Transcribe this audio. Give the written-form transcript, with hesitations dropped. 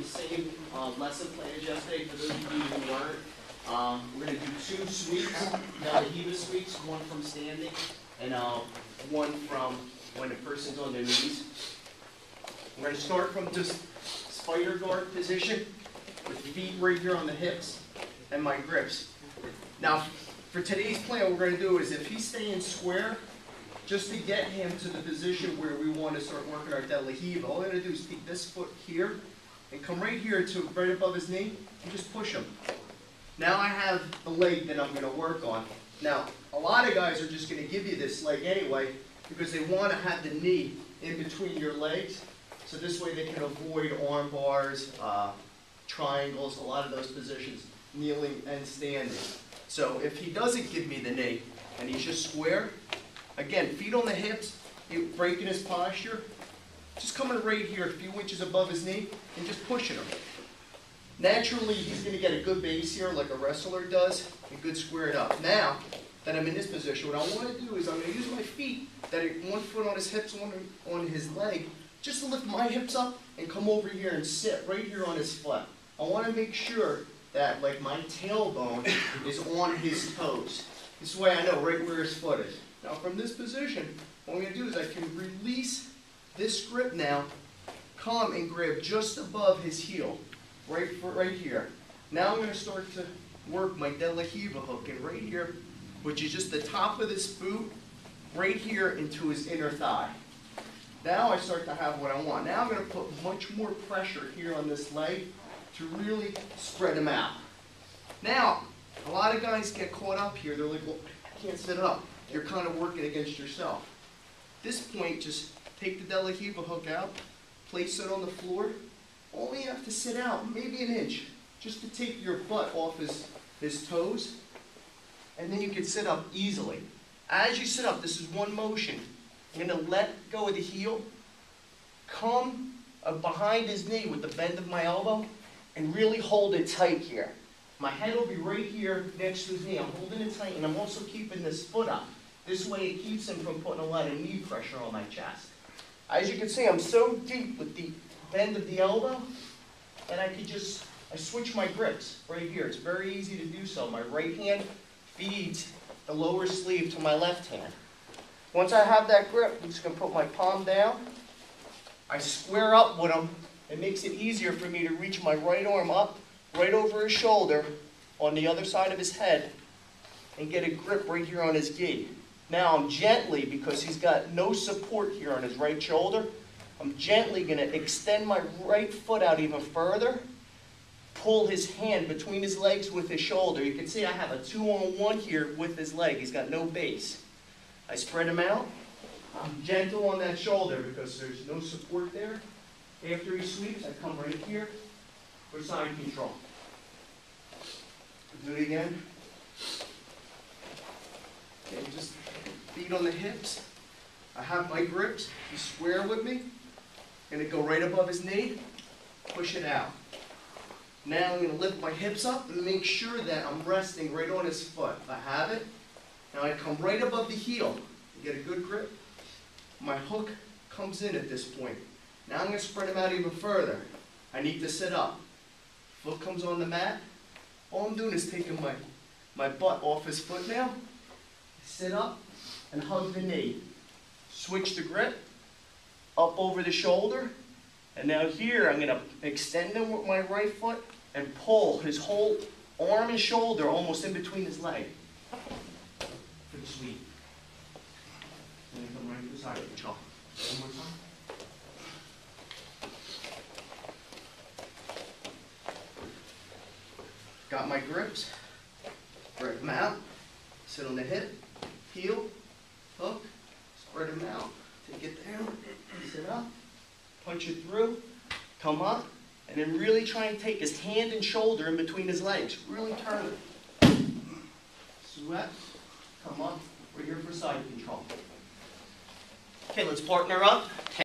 the same lesson plan as yesterday. For those of you who weren't, we're going to do 2 sweeps, Hiva sweeps, one from standing and one from when a person's on their knees. We're going to start from this spider guard position with feet right here on the hips and my grips. Now, for today's plan, what we're going to do is if he's staying square, just to get him to the position where we want to start working our De La Hiva, all we're going to do is take this foot here and come right here to right above his knee and just push him. Now I have the leg that I'm going to work on. Now, a lot of guys are just going to give you this leg anyway because they want to have the knee in between your legs, so this way they can avoid arm bars, triangles, a lot of those positions, kneeling and standing. So if he doesn't give me the knee and he's just square, again, feet on the hips, breaking his posture, just coming right here a few inches above his knee and just pushing him. Naturally, he's going to get a good base here like a wrestler does, and good squared up. Now that I'm in this position, what I want to do is I'm going to use my feet, that are one foot on his hips, one on his leg, just to lift my hips up and come over here and sit right here on his foot. I want to make sure that like my tailbone is on his toes. This way I know right where his foot is. Now from this position, what I'm going to do is I can release this grip now, come and grab just above his heel, right here. Now I'm going to start to work my De La Hiva hook, and right here, which is just the top of this boot, right here into his inner thigh. Now I start to have what I want. Now I'm going to put much more pressure here on this leg to really spread him out. Now, a lot of guys get caught up here. They're like, well, I can't sit up. You're kind of working against yourself. At this point, just take the De La Hiva hook out, place it on the floor. Only have to sit out maybe an inch, just to take your butt off his toes, and then you can sit up easily. As you sit up, this is one motion. I'm going to let go of the heel, come behind his knee with the bend of my elbow, and really hold it tight here. My head will be right here next to his knee. I'm holding it tight, and I'm also keeping this foot up. This way it keeps him from putting a lot of knee pressure on my chest. As you can see, I'm so deep with the bend of the elbow that I switch my grips right here. It's very easy to do so. My right hand feeds the lower sleeve to my left hand. Once I have that grip, I'm just going to put my palm down. I square up with him. It makes it easier for me to reach my right arm up, right over his shoulder, on the other side of his head, and get a grip right here on his gi. Now I'm gently, because he's got no support here on his right shoulder, I'm gently going to extend my right foot out even further, pull his hand between his legs with his shoulder. You can see I have a 2-on-1 here with his leg. He's got no base. I spread him out. I'm gentle on that shoulder because there's no support there. After he sweeps, I come right here for side control. Do it again. Okay, just feet on the hips. I have my grips. He's square with me. Going to go right above his knee. Push it out. Now I'm going to lift my hips up and make sure that I'm resting right on his foot. If I have it, now I come right above the heel. Get a good grip. My hook comes in at this point. Now I'm going to spread him out even further. I need to sit up. Foot comes on the mat. All I'm doing is taking my butt off his foot now. Sit up and hug the knee. Switch the grip. Up over the shoulder. And now here I'm going to extend him with my right foot and pull his whole arm and shoulder almost in between his leg. For the sweep. And then come right to the side control. One more time. Got my grips. Grip them out. Sit on the hip. Heel. Hook. Spread them out. Take it down. Sit up. Punch it through. Come up. And then really try and take his hand and shoulder in between his legs. Really turn it. Sweat. Come up. We're here for side control. Okay, let's partner up.